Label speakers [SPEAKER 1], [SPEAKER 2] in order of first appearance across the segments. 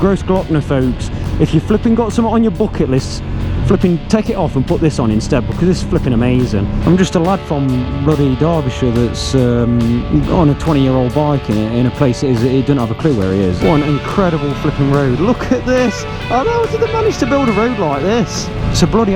[SPEAKER 1] Grossglockner, folks. If you flipping got something on your bucket list, flipping take it off and put this on instead, because this is flipping amazing. I'm just a lad from bloody Derbyshire that's on a 20-year-old bike in a place that he doesn't have a clue where he is. What an incredible flipping road. Look at this. How did they manage to build a road like this? It's a bloody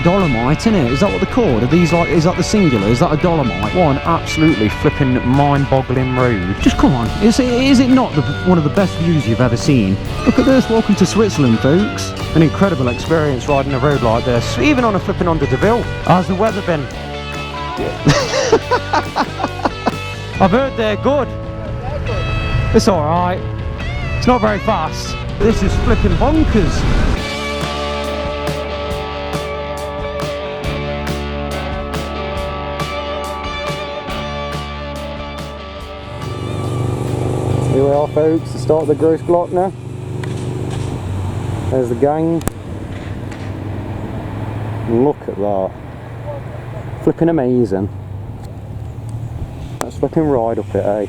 [SPEAKER 1] dolomite, isn't it? Is that what they're called? Are these like, is that the singular? Is that a dolomite? What an absolutely flipping mind-boggling road. Just come on, is it not one of the best views you've ever seen? Look at this, welcome to Switzerland, folks. An incredible experience riding a road like this, even on a flipping under Deville. How's the weather been? I've heard they're good. It's alright. It's not very fast. This is flipping bonkers. Here we are, folks, the start of the Grossglockner. There's the gang. Look at that. Flipping amazing. Let's flipping ride up it, eh?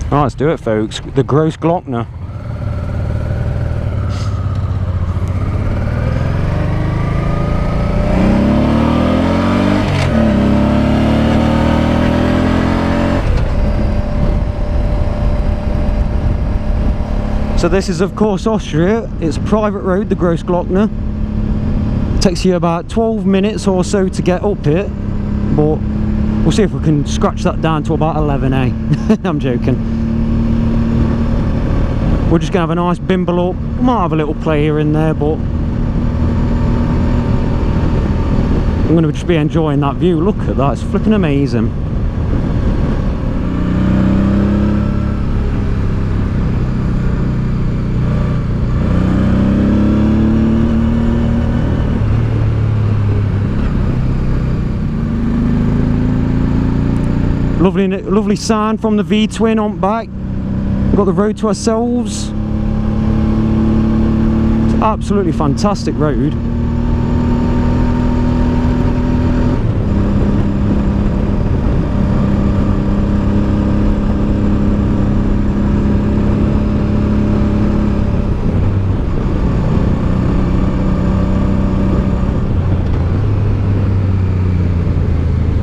[SPEAKER 1] Alright, let's do it, folks. The Grossglockner. So this is of course Austria. It's a private road, the Grossglockner. It takes you about 12 minutes or so to get up it, but we'll see if we can scratch that down to about 11, eh? I'm joking. We're just gonna have a nice bimble up. We might have a little play here and there, but I'm gonna just be enjoying that view. Look at that, it's flipping amazing. Lovely sound from the V-twin on back. We've got the road to ourselves. It's an absolutely fantastic road.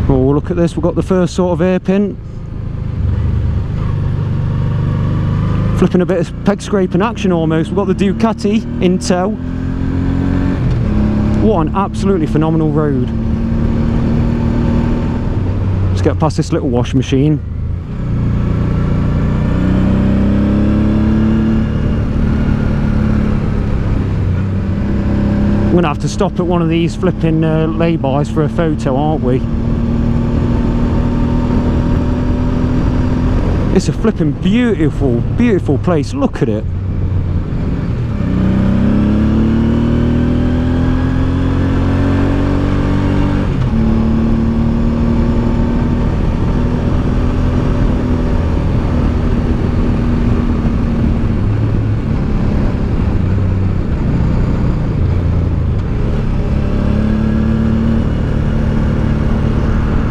[SPEAKER 1] Oh, look at this, we've got the first sort of hairpin. Flipping a bit of peg scraping action almost. We've got the Ducati in tow. What an absolutely phenomenal road. Let's get past this little wash machine. We're gonna have to stop at one of these flipping lay-bys for a photo, aren't we? It's a flipping beautiful, beautiful place. Look at it.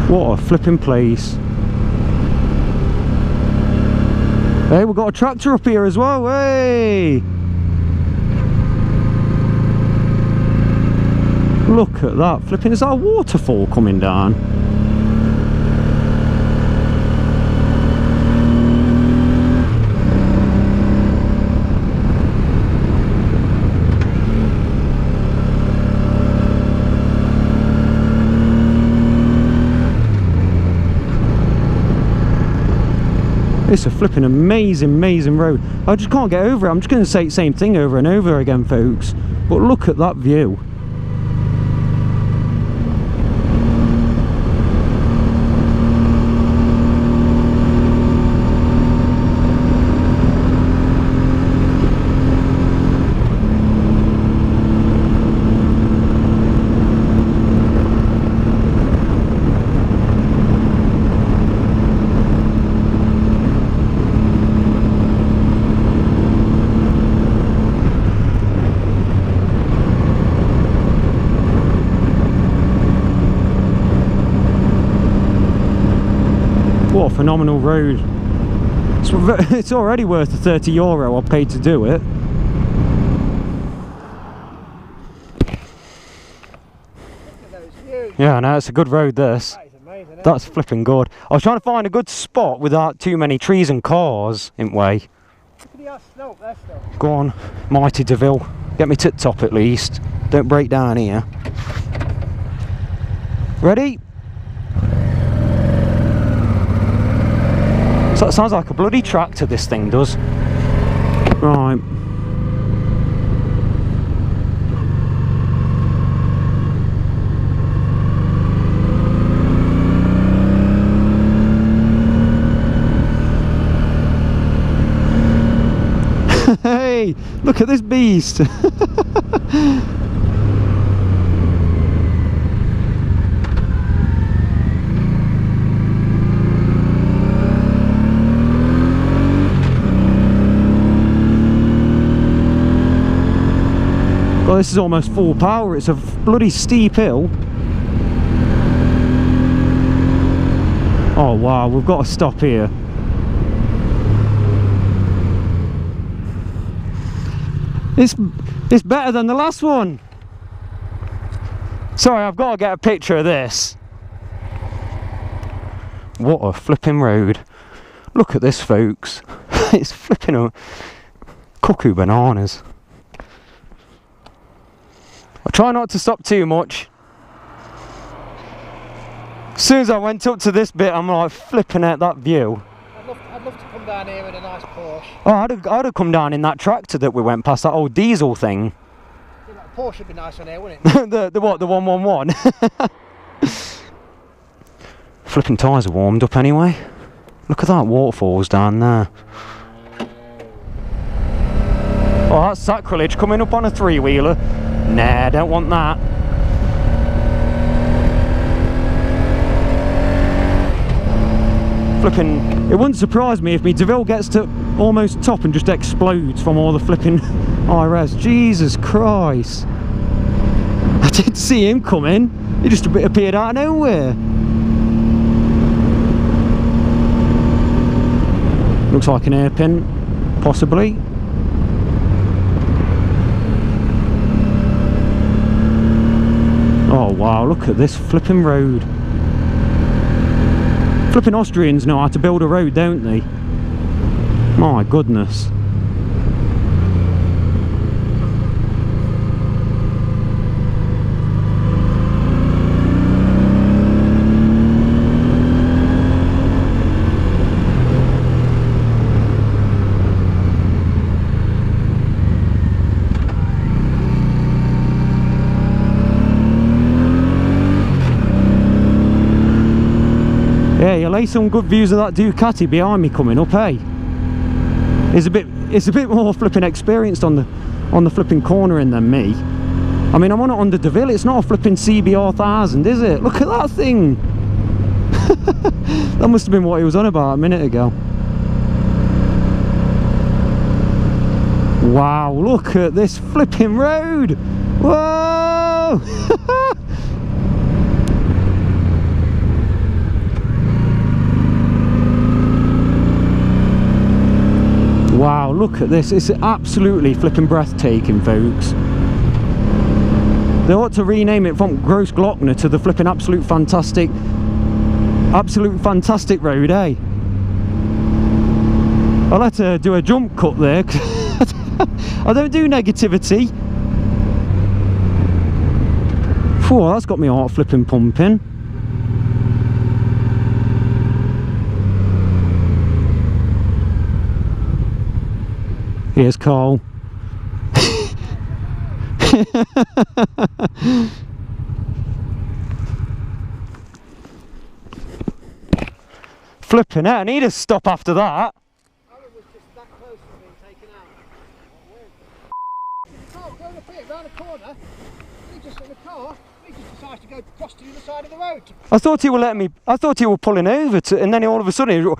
[SPEAKER 1] What a flipping place. Hey, we've got a tractor up here as well, hey! Look at that, flipping, is that a waterfall coming down? It's a flipping amazing road. I just can't get over it. I'm just going to say the same thing over and over again, folks. But look at that view. What a phenomenal road. It's already worth the €30 I paid to do it. Yeah, no, it's a good road, this.
[SPEAKER 2] That is amazing,
[SPEAKER 1] That's flipping good. I was trying to find a good spot without too many trees and cars in way.
[SPEAKER 2] Look at the snow up there still.
[SPEAKER 1] Go on, mighty DeVille. Get me to the top at least. Don't break down here. Ready? So it sounds like a bloody tractor, this thing does. Right. Hey, look at this beast. Well, this is almost full power. It's a bloody steep hill. Oh wow, we've got to stop here. It's better than the last one. Sorry, I've got to get a picture of this. What a flipping road. Look at this, folks. It's flipping a cuckoo bananas. I try not to stop too much. As soon as I went up to this bit, I'm like flipping at that view.
[SPEAKER 2] I'd love to come down here in a nice Porsche.
[SPEAKER 1] Oh, I'd have come down in that tractor that we went past, that old diesel thing.
[SPEAKER 2] Yeah, that Porsche would be nice on here, wouldn't it?
[SPEAKER 1] the what? The 111? Flipping tyres are warmed up anyway. Look at that waterfalls down there. Oh, that's sacrilege coming up on a three-wheeler. Nah, don't want that. Flipping, it wouldn't surprise me if me DeVille gets to almost top and just explodes from all the flipping high res. Jesus Christ. I didn't see him coming. He just appeared out of nowhere. Looks like an hairpin, possibly. Oh wow, look at this flipping road. Flipping Austrians know how to build a road, don't they? My goodness. Yeah, you'll lay some good views of that Ducati behind me coming up, eh? It's a bit more flipping experienced on the flipping cornering than me. I mean, I'm on it on the DeVille. It's not a flipping CBR 1000, is it? Look at that thing. That must have been what he was on about a minute ago. Wow, look at this flipping road. Whoa. Wow, look at this. It's absolutely flipping breathtaking, folks. They ought to rename it from Grossglockner to the flipping absolute fantastic road, eh? I'll have to do a jump cut there. I don't do negativity. Phew, that's got me heart flipping pumping. Here's Carl. Flipping out, I need a stop after that.
[SPEAKER 2] Alan was just that close to being taken out. You can't go up here, round the corner. He just in the car. He just decides to go across to the other side of the road.
[SPEAKER 1] I thought you were letting me. I thought you were pulling over to, and then all of a sudden, he was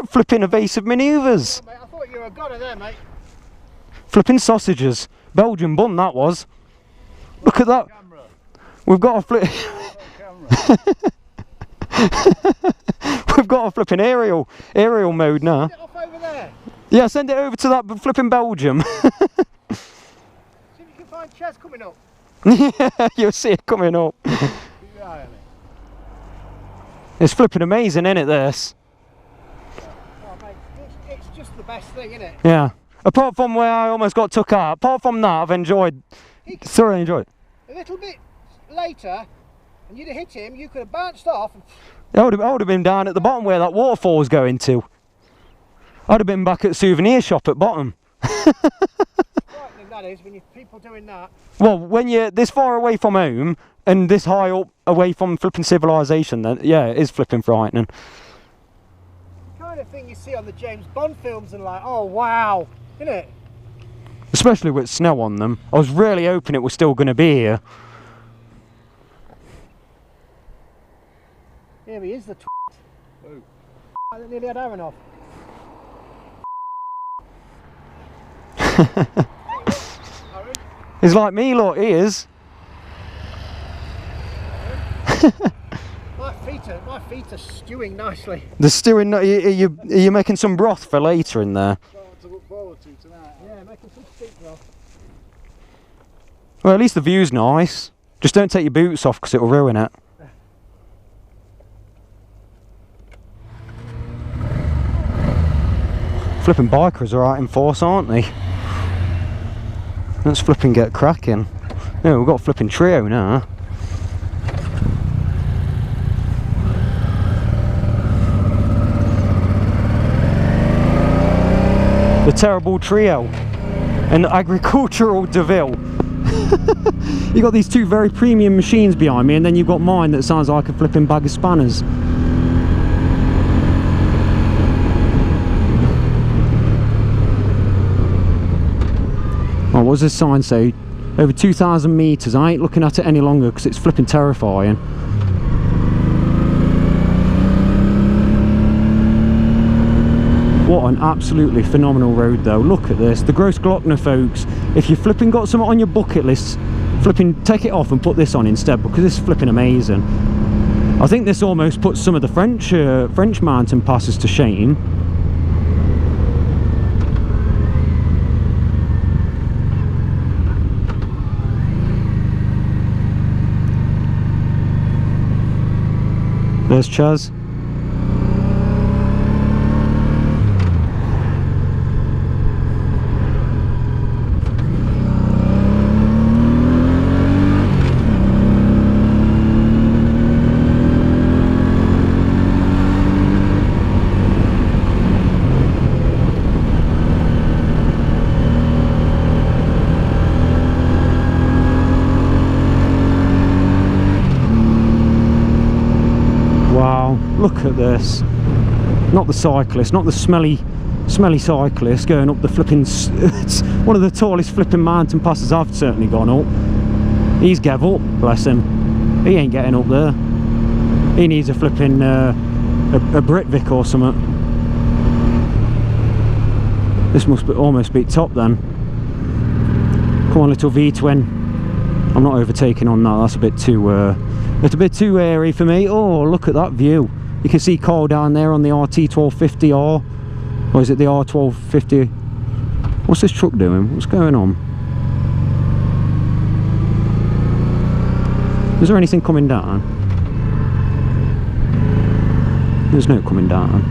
[SPEAKER 1] flipping evasive manoeuvres.
[SPEAKER 2] Oh, mate, I thought you were a goner there, mate.
[SPEAKER 1] Flipping sausages, Belgian bun that was. Look at that. We've got a flip. We've got a flipping aerial mode now.
[SPEAKER 2] Get off over there.
[SPEAKER 1] Yeah, send it over to that flipping Belgium.
[SPEAKER 2] See if you can find Chaz coming up.
[SPEAKER 1] Yeah, you'll see it coming up.
[SPEAKER 2] Really?
[SPEAKER 1] It's flipping amazing, isn't it, this?
[SPEAKER 2] Oh, mate, it's just the best thing, isn't it?
[SPEAKER 1] Yeah. Apart from where I almost got took out, apart from that, I've thoroughly enjoyed it.
[SPEAKER 2] A little bit later, and you'd have hit him, you could have bounced off. And
[SPEAKER 1] I would have been down at the bottom where that waterfall was going to. I'd have been back at the souvenir shop at bottom.
[SPEAKER 2] frightening that is when you people doing that.
[SPEAKER 1] Well, when you're this far away from home and this high up away from flipping civilization, then yeah, it is flipping frightening.
[SPEAKER 2] The kind of thing you see on the James Bond films and like, oh wow, isn't it?
[SPEAKER 1] Especially with snow on them. I was really hoping it was still going to be here.
[SPEAKER 2] Here he is, the oh. I nearly had Aaron off.
[SPEAKER 1] He's like me, look, he is.
[SPEAKER 2] My feet are stewing nicely.
[SPEAKER 1] The stewing, are you making some broth for later in there?
[SPEAKER 2] To look forward to tonight. Yeah, making some steak broth.
[SPEAKER 1] Well, at least the view's nice. Just don't take your boots off because it'll ruin it. Flipping bikers are out in force, aren't they? Let's flipping get cracking. Yeah, we've got a flipping trio now. The terrible trio and agricultural DeVille. You got these two very premium machines behind me, and then you've got mine that sounds like a flipping bag of spanners. Oh, what does this sign say? Over 2,000 metres. I ain't looking at it any longer because it's flipping terrifying. What an absolutely phenomenal road though. Look at this. The Grossglockner, folks. If you flipping got something on your bucket list, flipping take it off and put this on instead, because it's flipping amazing. I think this almost puts some of the French mountain passes to shame. There's Chaz. Look at this. Not the cyclist, not the smelly cyclist going up the flipping... It's one of the tallest flipping mountain passes I've certainly gone up. He's gave up, bless him. He ain't getting up there. He needs a flipping a Britvic or something. This must almost be top then. Come on, little V-twin. I'm not overtaking on that. That's a bit too it's a bit too airy for me. Oh, look at that view. You can see Carl down there on the RT1250R, or is it the R1250? What's this truck doing? What's going on? Is there anything coming down? There's no coming down.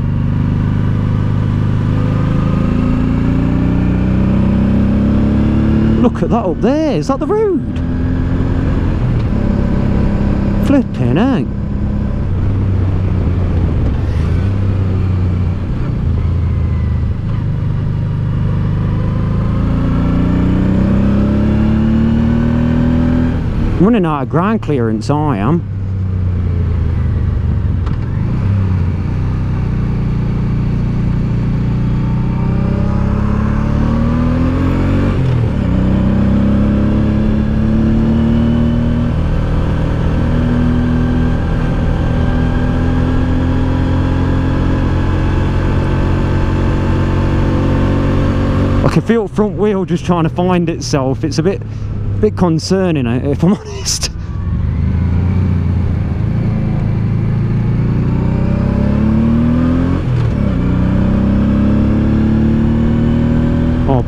[SPEAKER 1] Look at that up there. Is that the road? Flipping heck. I'm running out of ground clearance, I am. I can feel front wheel just trying to find itself. It's a bit concerning, if I'm honest.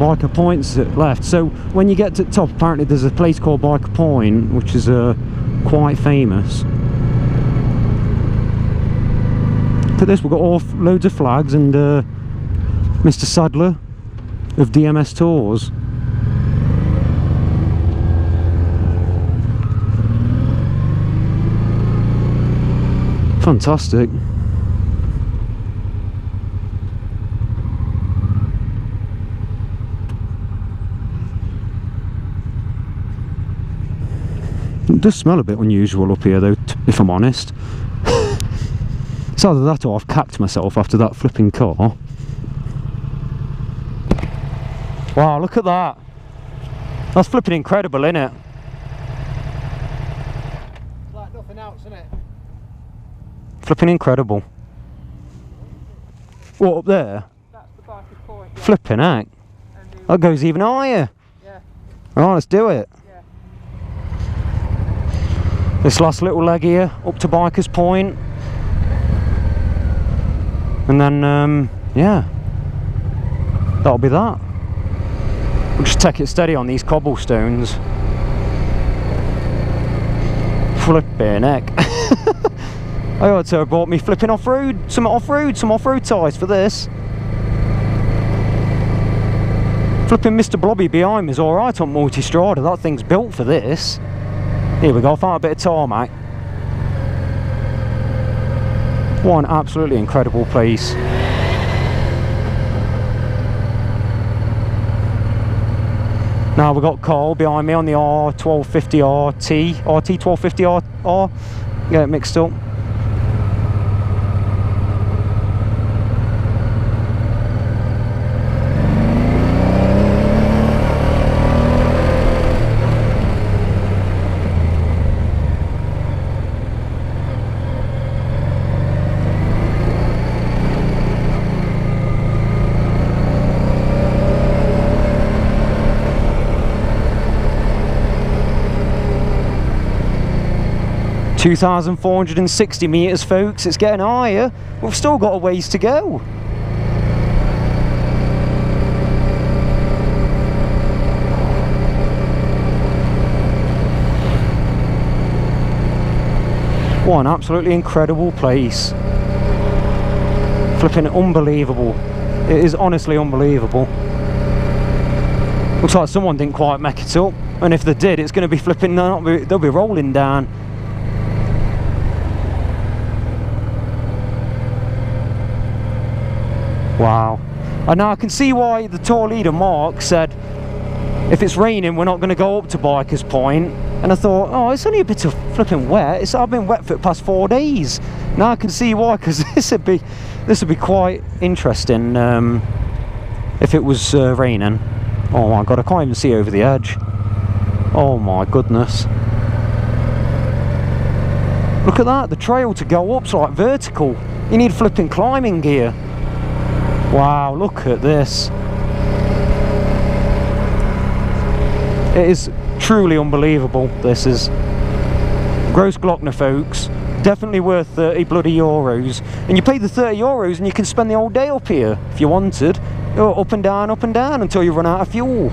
[SPEAKER 1] Biker Point's left. So when you get to the top, apparently there's a place called Biker Point, which is quite famous. Look at this, we've got loads of flags and Mr. Sadler of DMS Tours. Fantastic. It does smell a bit unusual up here though, if I'm honest. It's either that or I've cacked myself after that flipping car. Wow, look at that. That's flipping incredible, isn't it?
[SPEAKER 2] It's like nothing else, isn't it?
[SPEAKER 1] Flipping incredible. What, up there?
[SPEAKER 2] That's the Biker Point. Yeah.
[SPEAKER 1] Flipping heck. That goes even higher.
[SPEAKER 2] Yeah.
[SPEAKER 1] Right, let's do it.
[SPEAKER 2] Yeah.
[SPEAKER 1] This last little leg here, up to Bikers Point. And then, yeah. That'll be that. We'll just take it steady on these cobblestones. Flipping heck. I ought to have bought me flipping off-road, some off-road tyres for this. Flipping Mr. Blobby behind me is alright on Multistrada, that thing's built for this. Here we go, I found a bit of tarmac. What an absolutely incredible place. Now we've got Carl behind me on the R1250 RT1250R. Get it mixed up. 2,460 metres, folks. It's getting higher. We've still got a ways to go. What an absolutely incredible place. Flipping unbelievable. It is honestly unbelievable. Looks like someone didn't quite make it up, and if they did, it's going to be flipping, they'll be rolling down. Wow. And now I can see why the tour leader Mark said if it's raining we're not going to go up to Bikers Point, and I thought, oh, it's only a bit of flipping wet. I've been wet for the past 4 days. Now I can see why, because this would be quite interesting if it was raining. Oh my god, I can't even see over the edge. Oh my goodness. Look at that, the trail to go up's like vertical. You need flipping climbing gear. Wow, look at this. It is truly unbelievable. This is Grossglockner, folks. Definitely worth 30 bloody euros. And you pay the 30 euros and you can spend the whole day up here if you wanted. Up and down until you run out of fuel.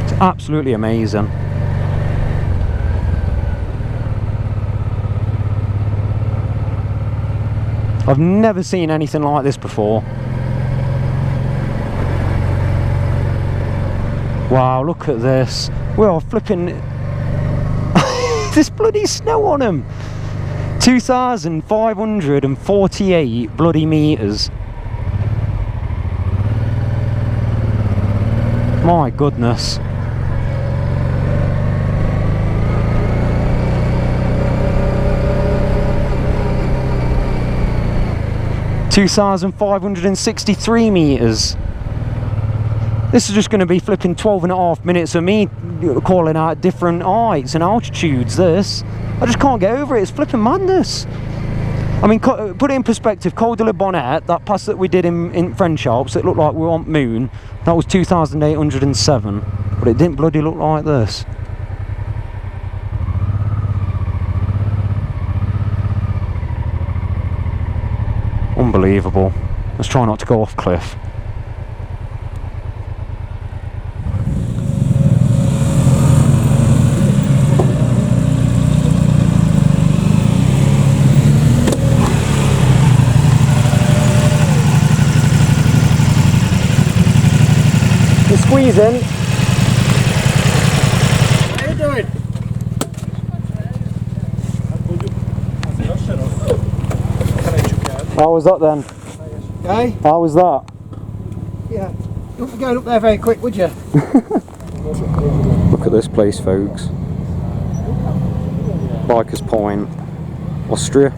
[SPEAKER 1] It's absolutely amazing. I've never seen anything like this before. Wow, look at this. We are flipping... There's bloody snow on them. 2,548 bloody metres. My goodness. $2,563 metres. This is just going to be flipping 12.5 minutes of me calling out different heights and altitudes. This, I just can't get over it. It's flipping madness. I mean, put it in perspective, Col de la Bonnet, that pass that we did in French Alps, it looked like we were on moon. That was 2,807, but it didn't bloody look like this. Unbelievable. Let's try not to go off cliff. You're squeezing.
[SPEAKER 2] How you doing?
[SPEAKER 1] How was that then?
[SPEAKER 2] Okay.
[SPEAKER 1] How was that?
[SPEAKER 2] Yeah. You wouldn't be going up there very quick, would you?
[SPEAKER 1] Look at this place, folks. Bikers Point, Austria.